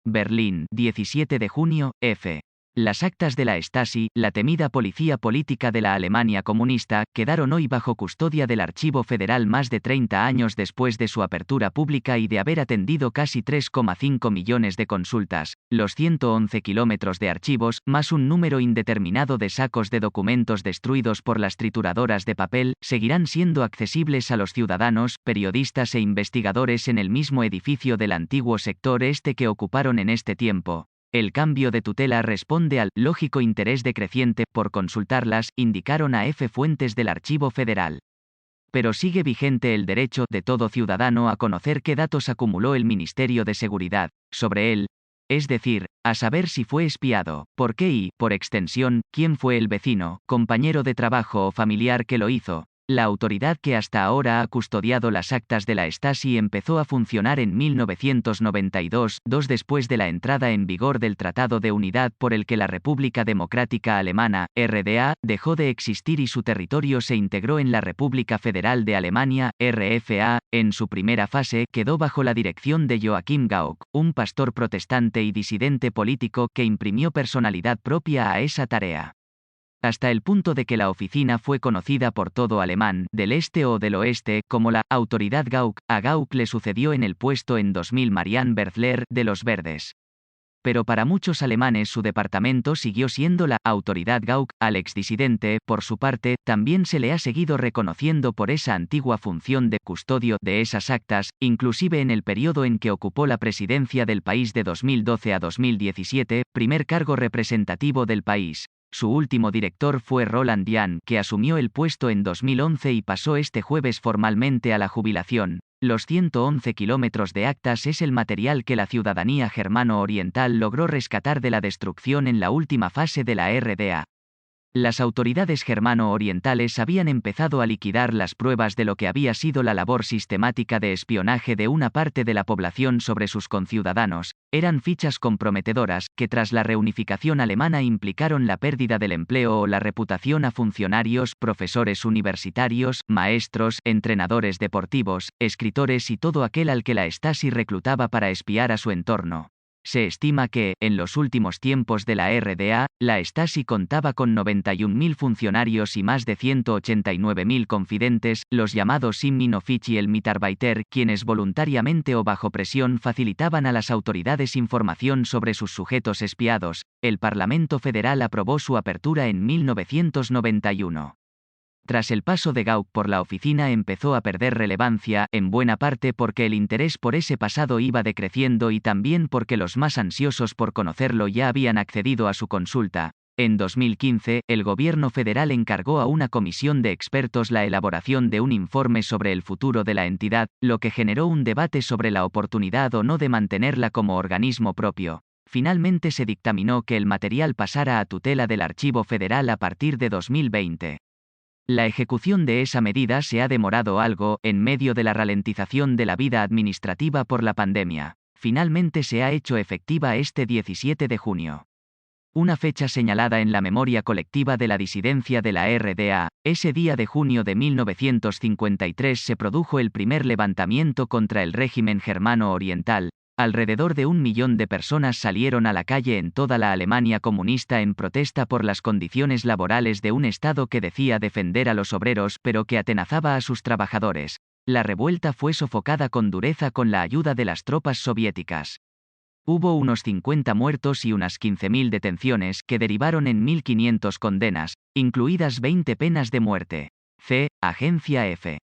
Berlín, 17 de junio, f. Las actas de la Stasi, la temida policía política de la Alemania comunista, quedaron hoy bajo custodia del Archivo Federal más de 30 años después de su apertura pública y de haber atendido casi 3,5 millones de consultas. Los 111 kilómetros de archivos, más un número indeterminado de sacos de documentos destruidos por las trituradoras de papel, seguirán siendo accesibles a los ciudadanos, periodistas e investigadores en el mismo edificio del antiguo sector este que ocuparon en este tiempo. El cambio de tutela responde al lógico interés decreciente por consultarlas, indicaron a F. fuentes del Archivo Federal. Pero sigue vigente el derecho de todo ciudadano a conocer qué datos acumuló el Ministerio de Seguridad sobre él, es decir, a saber si fue espiado, por qué y, por extensión, quién fue el vecino, compañero de trabajo o familiar que lo hizo. La autoridad que hasta ahora ha custodiado las actas de la Stasi empezó a funcionar en 1992, dos después de la entrada en vigor del Tratado de Unidad por el que la República Democrática Alemana, RDA, dejó de existir y su territorio se integró en la República Federal de Alemania, RFA. En su primera fase, quedó bajo la dirección de Joachim Gauck, un pastor protestante y disidente político que imprimió personalidad propia a esa tarea. Hasta el punto de que la oficina fue conocida por todo alemán, del este o del oeste, como la Autoridad Gauck. A Gauck le sucedió en el puesto en 2000 Marianne Berthler, de los Verdes. Pero para muchos alemanes su departamento siguió siendo la Autoridad Gauck. Al exdisidente, por su parte, también se le ha seguido reconociendo por esa antigua función de custodio de esas actas, inclusive en el periodo en que ocupó la presidencia del país de 2012 a 2017, primer cargo representativo del país. Su último director fue Roland Jahn, que asumió el puesto en 2011 y pasó este jueves formalmente a la jubilación. Los 111 kilómetros de actas es el material que la ciudadanía germano-oriental logró rescatar de la destrucción en la última fase de la RDA. Las autoridades germano-orientales habían empezado a liquidar las pruebas de lo que había sido la labor sistemática de espionaje de una parte de la población sobre sus conciudadanos. Eran fichas comprometedoras, que tras la reunificación alemana implicaron la pérdida del empleo o la reputación a funcionarios, profesores universitarios, maestros, entrenadores deportivos, escritores y todo aquel al que la Stasi reclutaba para espiar a su entorno. Se estima que, en los últimos tiempos de la RDA, la Stasi contaba con 91.000 funcionarios y más de 189.000 confidentes, los llamados Inoffiziell Mitarbeiter, quienes voluntariamente o bajo presión facilitaban a las autoridades información sobre sus sujetos espiados. El Parlamento Federal aprobó su apertura en 1991. Tras el paso de Gauck por la oficina empezó a perder relevancia, en buena parte porque el interés por ese pasado iba decreciendo y también porque los más ansiosos por conocerlo ya habían accedido a su consulta. En 2015, el gobierno federal encargó a una comisión de expertos la elaboración de un informe sobre el futuro de la entidad, lo que generó un debate sobre la oportunidad o no de mantenerla como organismo propio. Finalmente se dictaminó que el material pasara a tutela del Archivo Federal a partir de 2020. La ejecución de esa medida se ha demorado algo, en medio de la ralentización de la vida administrativa por la pandemia. Finalmente se ha hecho efectiva este 17 de junio. Una fecha señalada en la memoria colectiva de la disidencia de la RDA, ese día de junio de 1953 se produjo el primer levantamiento contra el régimen germano oriental. Alrededor de 1 millón de personas salieron a la calle en toda la Alemania comunista en protesta por las condiciones laborales de un Estado que decía defender a los obreros pero que atenazaba a sus trabajadores. La revuelta fue sofocada con dureza con la ayuda de las tropas soviéticas. Hubo unos 50 muertos y unas 15.000 detenciones que derivaron en 1.500 condenas, incluidas 20 penas de muerte. Agencia F.